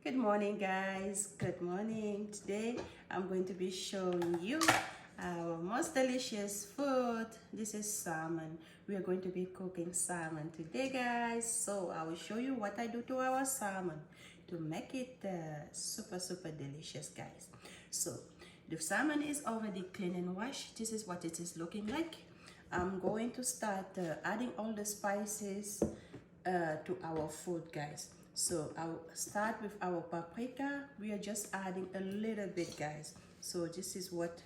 Good morning, guys. Good morning. Today I'm going to be showing you our most delicious food. This is salmon. We are going to be cooking salmon today, guys. So I will show you what I do to our salmon to make it super delicious, guys. So the salmon is already clean and washed. This is what it is looking like. I'm going to start adding all the spices to our food, guys. So I'll start with our paprika. We are just adding a little bit, guys. So this is what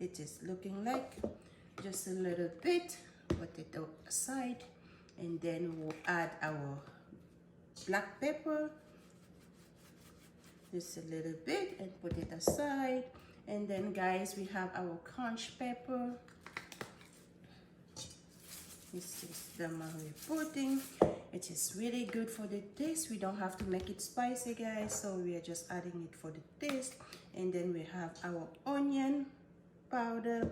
it is looking like. Just a little bit. Put it aside, and then we'll add our black pepper. Just a little bit and put it aside. And then, guys, we have our crunch pepper. This is the marinade pudding. It is really good for the taste. We don't have to make it spicy, guys, so we are just adding it for the taste. And then we have our onion powder.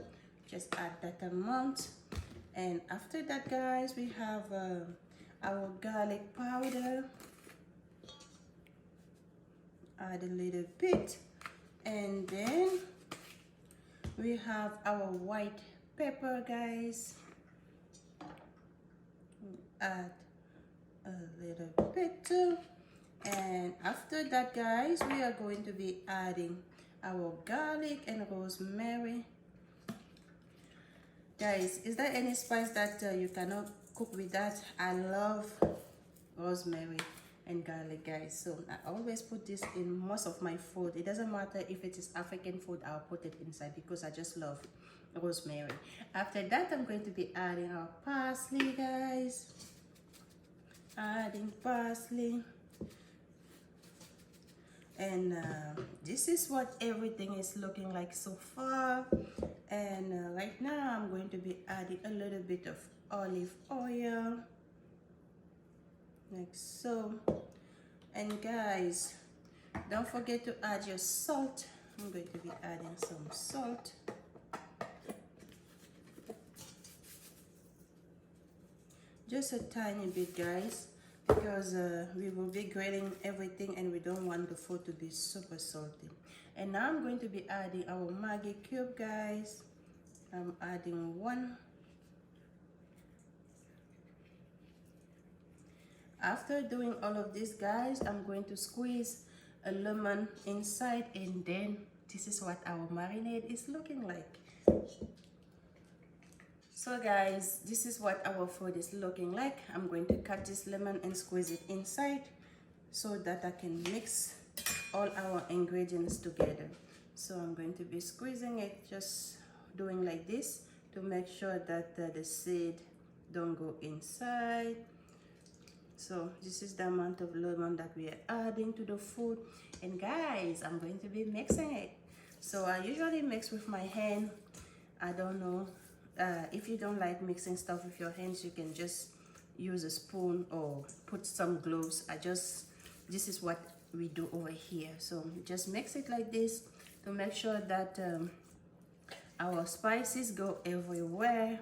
Just add that amount. And after that, guys, we have our garlic powder. Add a little bit. And then we have our white pepper, guys. Add a little bit too. And after that, guys, we are going to be adding our garlic and rosemary. Guys, is there any spice that you cannot cook with that? I love rosemary and garlic, guys, so I always put this in most of my food. It doesn't matter if it is African food, I'll put it inside because I just love rosemary. After that, I'm going to be adding our parsley, guys. Adding parsley. And this is what everything is looking like so far. And right now I'm going to be adding a little bit of olive oil, like so. And guys, don't forget to add your salt. I'm going to be adding some salt. Just a tiny bit, guys, because we will be grilling everything and we don't want the food to be super salty. And now I'm going to be adding our Maggi cube, guys. I'm adding one. After doing all of this, guys, I'm going to squeeze a lemon inside, and then this is what our marinade is looking like. So guys, this is what our food is looking like. I'm going to cut this lemon and squeeze it inside so that I can mix all our ingredients together. So I'm going to be squeezing it, just doing like this to make sure that the seed don't go inside. So this is the amount of lemon that we are adding to the food. And guys, I'm going to be mixing it. So I usually mix with my hand. I don't know. If you don't like mixing stuff with your hands, you can just use a spoon or put some gloves. This is what we do over here. So just mix it like this to make sure that our spices go everywhere.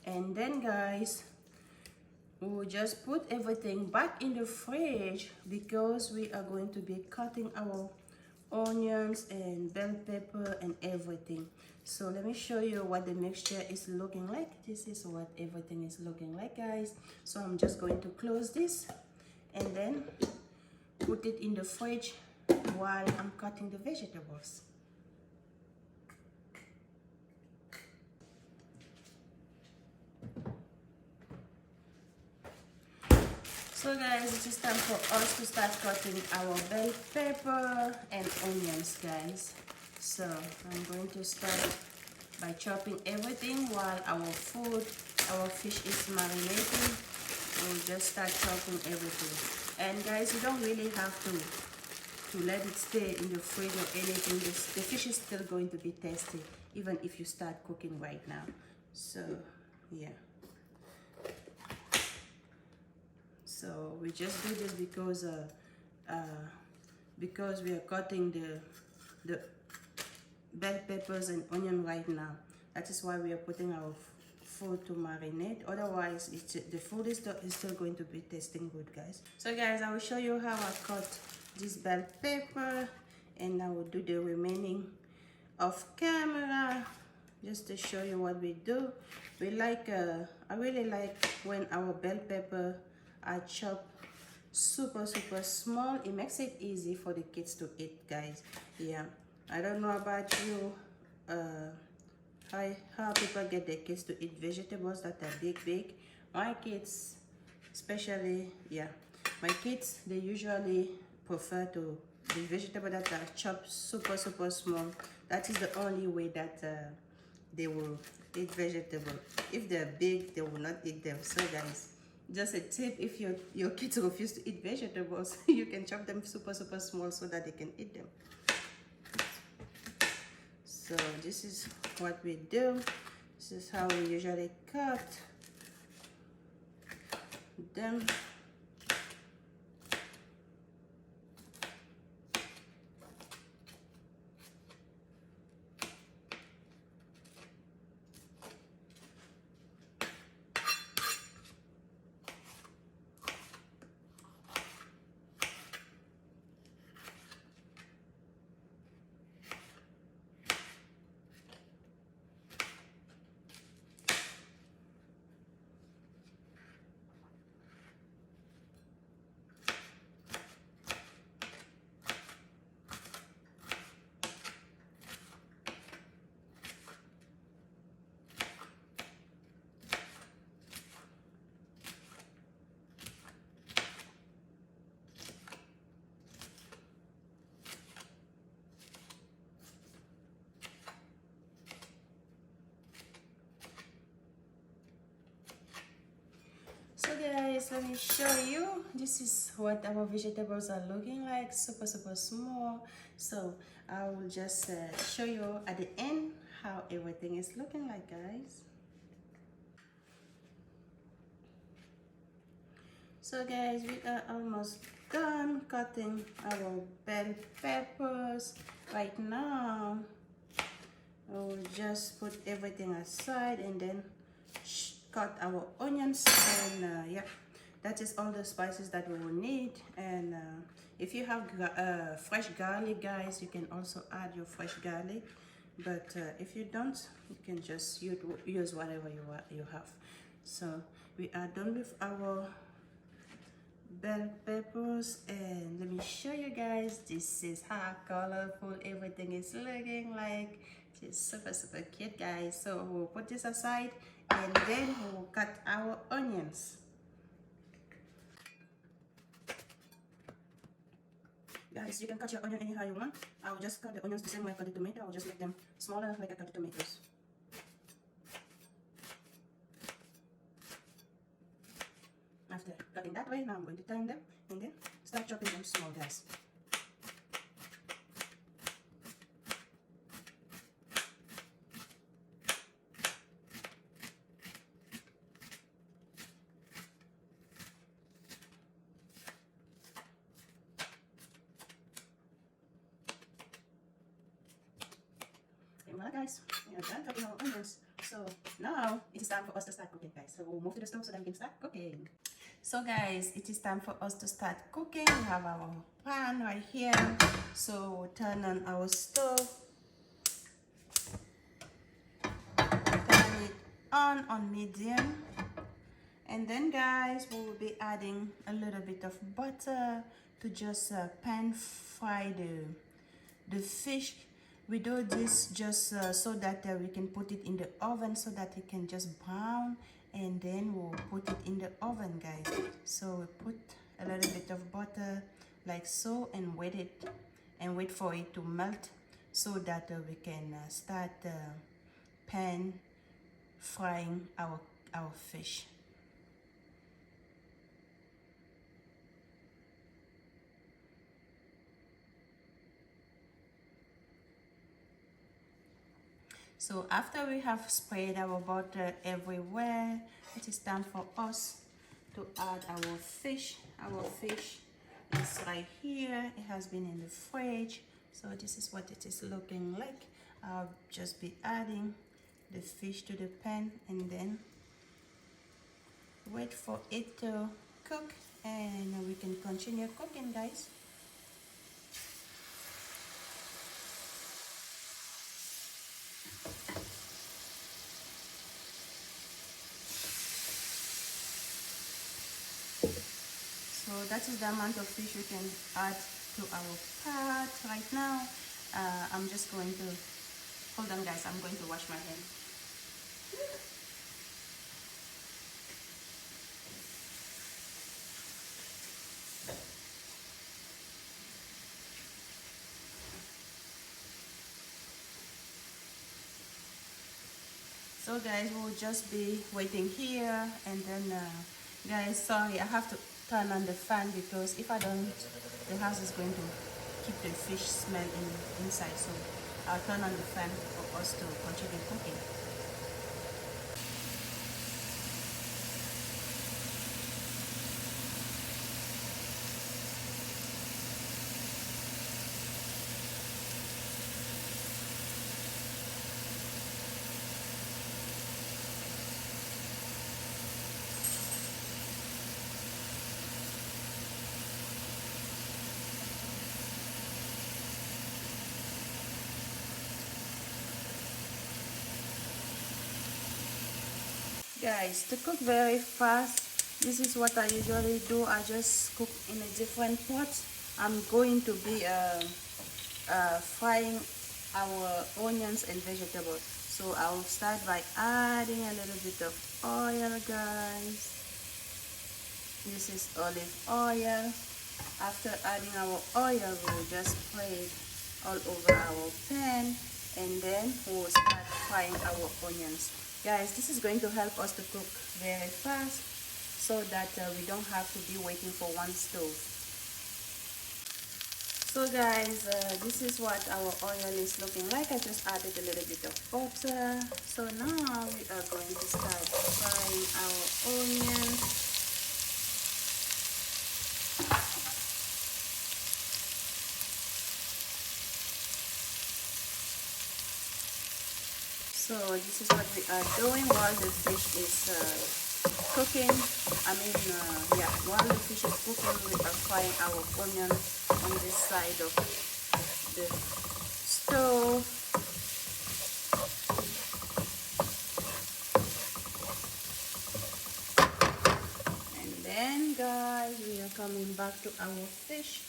And then, guys, we'll just put everything back in the fridge because we are going to be cutting our onions and bell pepper and everything. So let me show you what the mixture is looking like. This is what everything is looking like, guys. So I'm just going to close this and then put it in the fridge while I'm cutting the vegetables. So guys, it is time for us to start cutting our bell pepper and onions, guys. So I'm going to start by chopping everything while our fish is marinating. We'll just start chopping everything. And guys, you don't really have to let it stay in the fridge or anything. The fish is still going to be tasty even if you start cooking right now. So yeah. So we just do this because we are cutting the bell peppers and onion right now. That is why we are putting our food to marinate, otherwise the food is still going to be tasting good, guys. So guys, I will show you how I cut this bell pepper, and I will do the remaining off camera just to show you what we do. We like I really like when our bell pepper are chopped super small. It makes it easy for the kids to eat, guys. Yeah, I don't know about you, how people get their kids to eat vegetables that are big. My kids especially, yeah, my kids, they usually prefer to the vegetable that are chopped super small. That is the only way that they will eat vegetable. If they're big, they will not eat them. So guys, just a tip, if your kids refuse to eat vegetables, you can chop them super small so that they can eat them. So this is what we do. This is how we usually cut them. So guys, let me show you. This is what our vegetables are looking like, super small. So I will just show you at the end how everything is looking like, guys. So guys, we are almost done cutting our bell peppers. Right now, I will just put everything aside and then cut our onions, and yeah, that is all the spices that we will need. And if you have fresh garlic, guys, you can also add your fresh garlic, but if you don't, you can just use whatever you have. So we are done with our bell peppers, and let me show you guys. This is how colorful everything is looking like. It's super cute, guys. So we'll put this aside and then we'll cut our onions. Guys, you can cut your onion anyhow you want. I'll just cut the onions the same way I cut the tomato. I'll just make them smaller like I cut the tomatoes. After cutting that way, now I'm going to turn them and then start chopping them small, guys. Well, guys, we are done cutting our onions. So now it is time for us to start cooking, guys. So we'll move to the stove so that we can start cooking. So guys, it is time for us to start cooking. We have our pan right here. So we'll turn on our stove. Turn it on medium. And then guys, we will be adding a little bit of butter to just pan fry the fish. We do this just so that we can put it in the oven so that it can just brown, and then we'll put it in the oven, guys. So we put a little bit of butter like so and wait for it to melt so that we can start pan frying our fish. So after we have spread our butter everywhere, it is time for us to add our fish. Our fish is right here. It has been in the fridge. So this is what it is looking like. I'll just be adding the fish to the pan and then wait for it to cook, and we can continue cooking, guys. So that is the amount of fish we can add to our pot right now. I'm just going to, hold on guys, I'm going to wash my hand. So guys, we'll just be waiting here, and then guys, sorry, I have to turn on the fan because if I don't, the house is going to keep the fish smell inside. So I'll turn on the fan for us to continue cooking. Guys, to cook very fast, this is what I usually do. I just cook in a different pot. I'm going to be frying our onions and vegetables. So I'll start by adding a little bit of oil, guys. This is olive oil. After adding our oil, we'll just spray it all over our pan, and then we'll start frying our onions. Guys, this is going to help us to cook very fast so that we don't have to be waiting for one stove. So guys, this is what our oil is looking like. I just added a little bit of butter. So now we are going to start frying our onions. So this is what we are doing while the fish is cooking. Yeah, while the fish is cooking, we are frying our onion on this side of the stove. And then, guys, we are coming back to our fish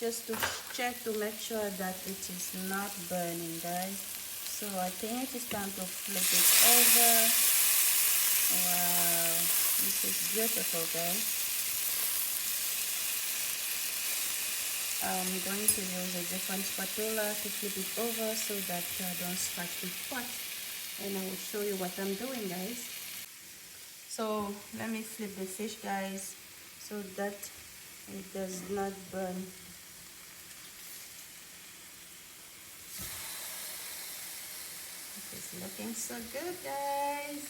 just to check to make sure that it is not burning, guys. So I think it is time to flip it over. Wow, this is beautiful, guys. I'm going to use a different spatula to flip it over so that I don't scratch the pot. And I will show you what I'm doing, guys. So let me flip the fish, guys, so that it does not burn. It's looking so good, guys.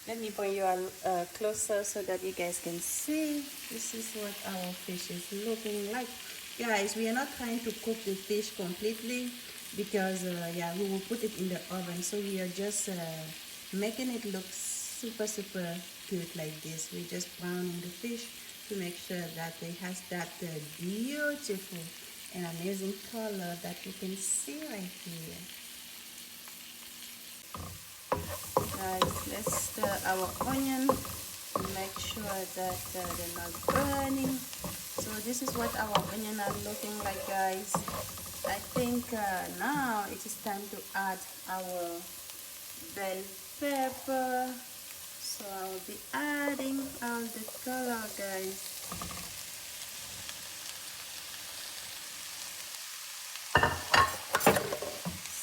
Let me bring you closer so that you guys can see. This is what our fish is looking like. Guys, we are not trying to cook the fish completely because yeah, we will put it in the oven. So we are just making it look super good like this. We're just browning the fish to make sure that it has that beautiful and amazing color that you can see right here. Guys, let's stir our onion to make sure that they're not burning. So this is what our onion are looking like, guys. I think now it is time to add our bell pepper. So I'll be adding all the color, guys.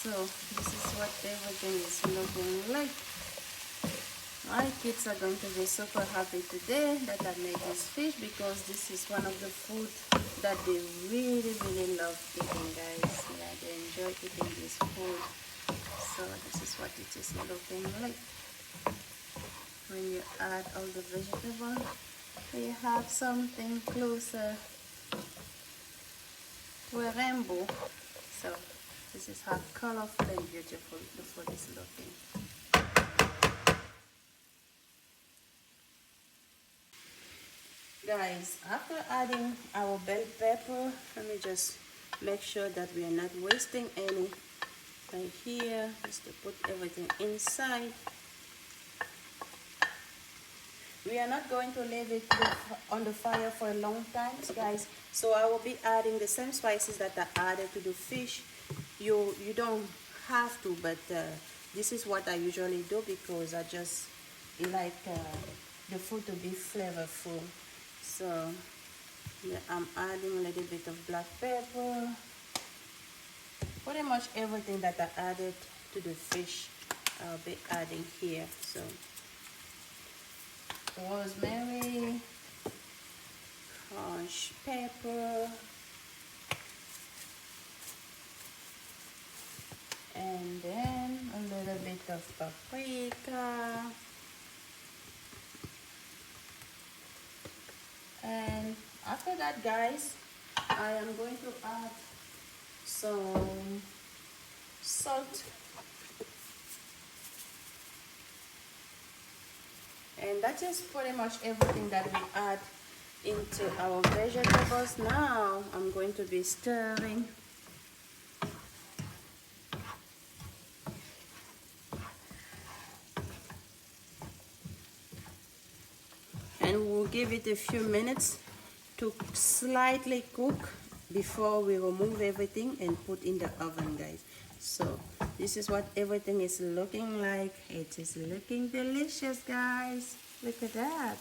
So this is what everything is looking like. My kids are going to be super happy today that I made this fish, because this is one of the food that they really love eating, guys. Yeah, they enjoy eating this food. So this is what it is looking like when you add all the vegetables. You have something closer to a rainbow. So this is how colorful and beautiful the food is looking. Guys, after adding our bell pepper, let me just make sure that we are not wasting any right here, just to put everything inside. We are not going to leave it on the fire for a long time, guys, so I will be adding the same spices that I added to the fish. You don't have to, but this is what I usually do, because I just like the food to be flavorful. So yeah, I'm adding a little bit of black pepper. Pretty much everything that I added to the fish, I'll be adding here. So rosemary, crushed pepper, and then a little bit of paprika, and after that, guys, I am going to add some salt, and that is pretty much everything that we add into our vegetables. Now I'm going to be stirring. And we'll give it a few minutes to slightly cook before we remove everything and put in the oven, guys. So this is what everything is looking like. It is looking delicious, guys. Look at that.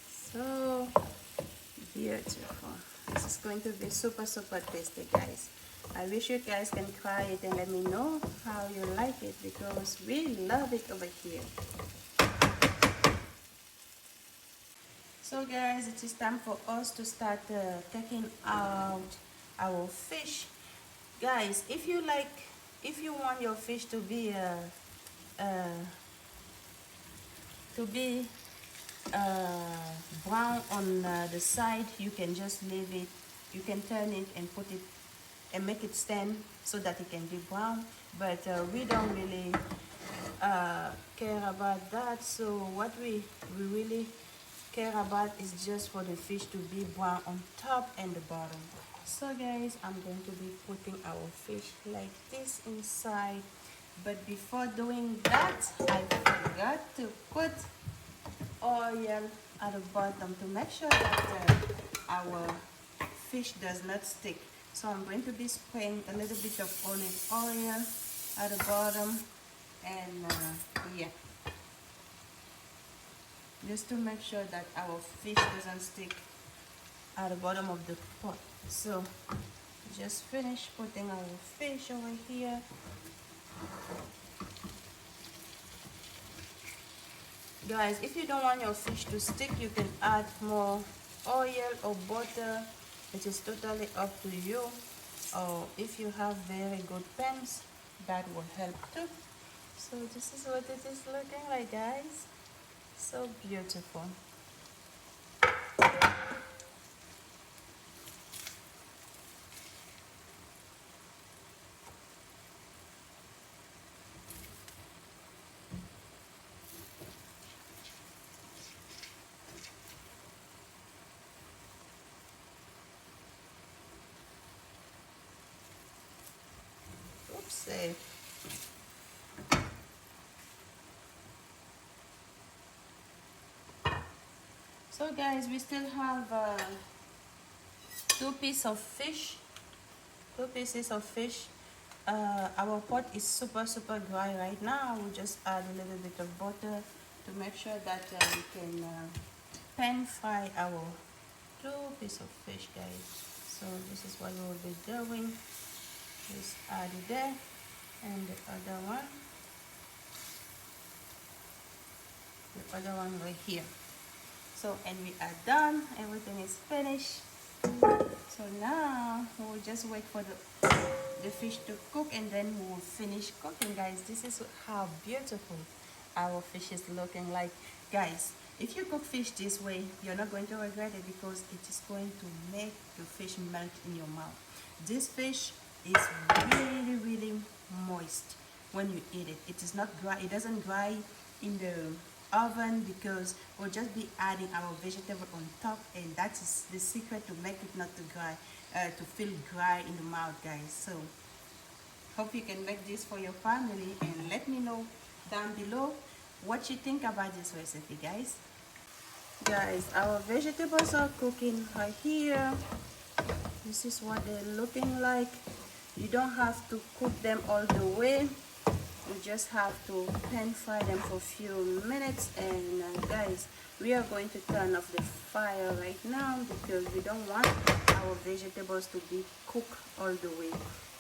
So beautiful. This is going to be super tasty, guys. I wish you guys can try it and let me know how you like it, because we love it over here. So guys, it is time for us to start taking out our fish. Guys, if you want your fish to be brown on the side, you can just leave it. You can turn it and put it and make it stand so that it can be brown. But we don't really care about that. So what we really care about is just for the fish to be brown on top and the bottom. So guys, I'm going to be putting our fish like this inside, but before doing that, I forgot to put oil at the bottom to make sure that our fish does not stick. So I'm going to be spraying a little bit of olive oil at the bottom, and yeah, just to make sure that our fish doesn't stick at the bottom of the pot. So just finish putting our fish over here. Guys, if you don't want your fish to stick, you can add more oil or butter. It is totally up to you. Or if you have very good pans, that will help too. So this is what it is looking like, guys. So beautiful. Oopsie. So guys, we still have two pieces of fish. Our pot is super dry right now. We just add a little bit of butter to make sure that we can pan fry our two pieces of fish, guys. So this is what we will be doing. Just add it there, and the other one. the other one right here. So, and we are done, everything is finished. So now we'll just wait for the fish to cook, and then we'll finish cooking. Guys, this is how beautiful our fish is looking like. Guys, if you cook fish this way, you're not going to regret it, because it is going to make your fish melt in your mouth. This fish is really, really moist when you eat it. It is not dry, it doesn't dry in the oven, because we'll just be adding our vegetable on top, and that is the secret to make it not to dry, to feel dry in the mouth, guys. So hope you can make this for your family, and let me know down below what you think about this recipe, guys. Guys, our vegetables are cooking right here. This is what they're looking like. You don't have to cook them all the way. You just have to pan fry them for a few minutes. And guys, we are going to turn off the fire right now, because we don't want our vegetables to be cooked all the way,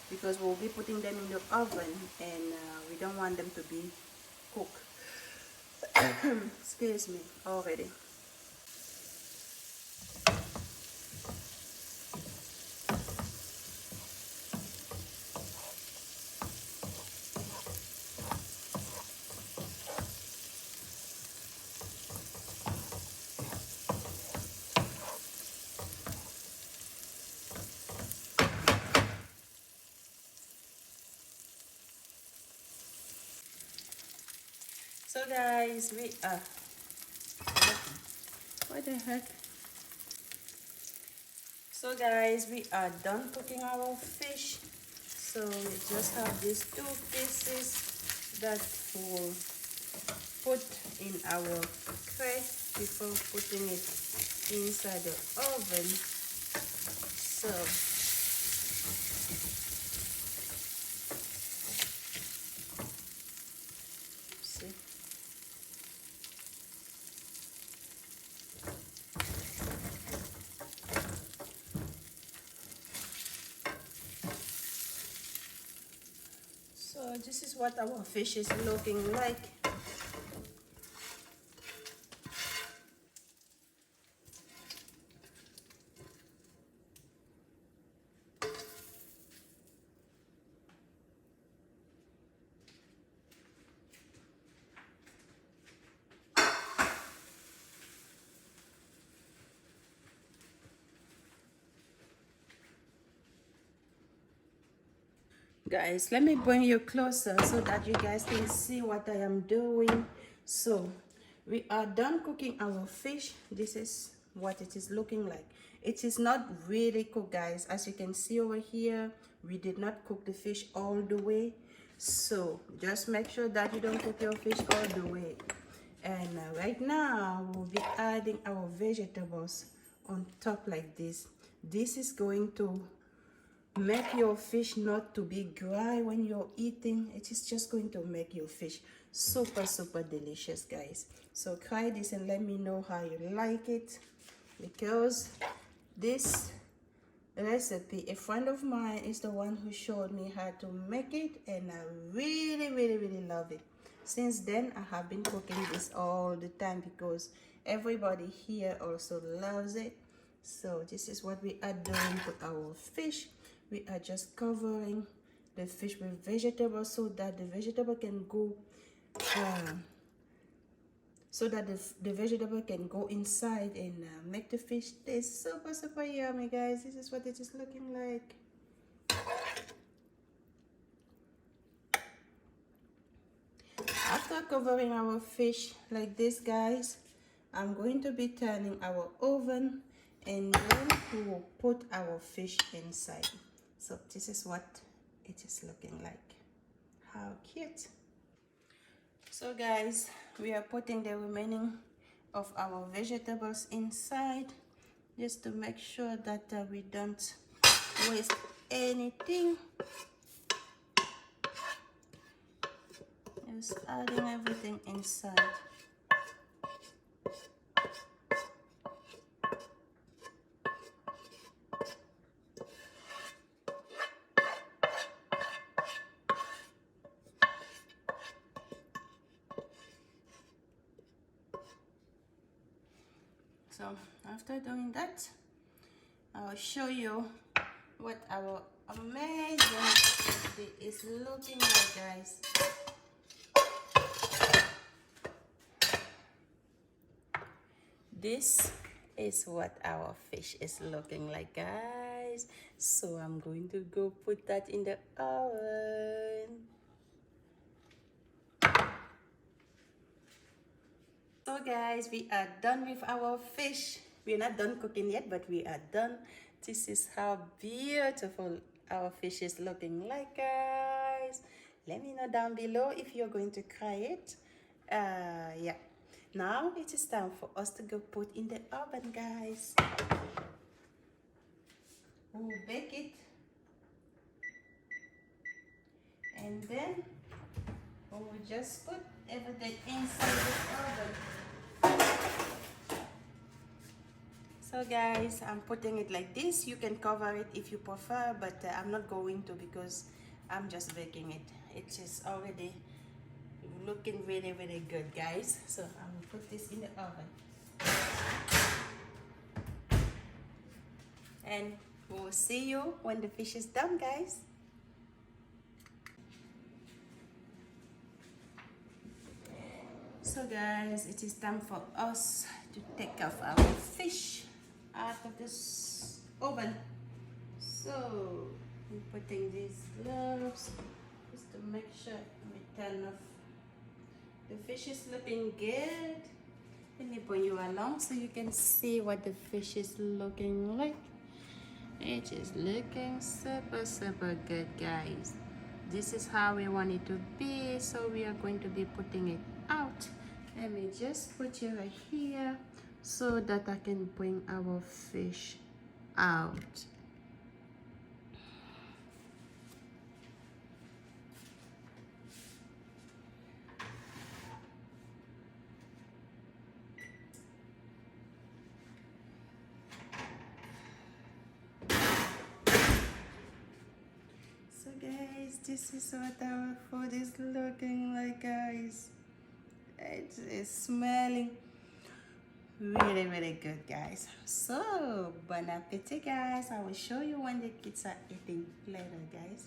because we'll be putting them in the oven, and we don't want them to be cooked. Excuse me, already. So guys, we are, what the heck? So guys, we are done cooking our fish. So we just have these two pieces that we'll put in our tray before putting it inside the oven. So see. So this is what our fish is looking like. Guys, let me bring you closer so that you guys can see what I am doing. So we are done cooking our fish. This is what it is looking like. It is not really cooked, guys. As you can see over here, we did not cook the fish all the way. So just make sure that you don't cook your fish all the way. And right now we'll be adding our vegetables on top like this. This is going to make your fish not to be dry when you're eating. It is just going to make your fish super delicious, guys. So try this and let me know how you like it, because this recipe, a friend of mine is the one who showed me how to make it, and I really love it. Since then I have been cooking this all the time, because everybody here also loves it. So this is what we are doing to our fish. We are just covering the fish with vegetables, so that the vegetable can go the vegetable can go inside and make the fish taste super yummy, guys. This is what it is looking like. After covering our fish like this, guys, I'm going to be turning our oven, and then we will put our fish inside. So this is what it is looking like. How cute. So guys, we are putting the remaining of our vegetables inside, just to make sure that we don't waste anything. Just adding everything inside. So after doing that, I'll show you what our amazing recipe is looking like, guys. This is what our fish is looking like, guys. So I'm going to go put that in the oven. So guys, we are done with our fish. We're not done cooking yet, but we are done. This is how beautiful our fish is looking like, guys. Let me know down below if you're going to try it. Yeah. Now it is time for us to go put in the oven, guys. We'll bake it. And then we'll just put everything inside the oven. So guys, I'm putting it like this. You can cover it if you prefer, but I'm not going to because I'm just baking it. It is already looking really, really good, guys. So I'm gonna put this in the oven. And we'll see you when the fish is done, guys. So guys, it is time for us to take off our fish out of this oven. So I'm putting these gloves just to make sure we turn off. The fish is looking good. Let me bring you along so you can see what the fish is looking like. It is looking super, super good, guys. This is how we want it to be, so we are going to be putting it out. Let me just put you right here so that I can bring our fish out. So guys, this is what our food is looking like, guys. It is smelling really, really good, guys. So bon appetit, guys. I will show you when the kids are eating later, guys.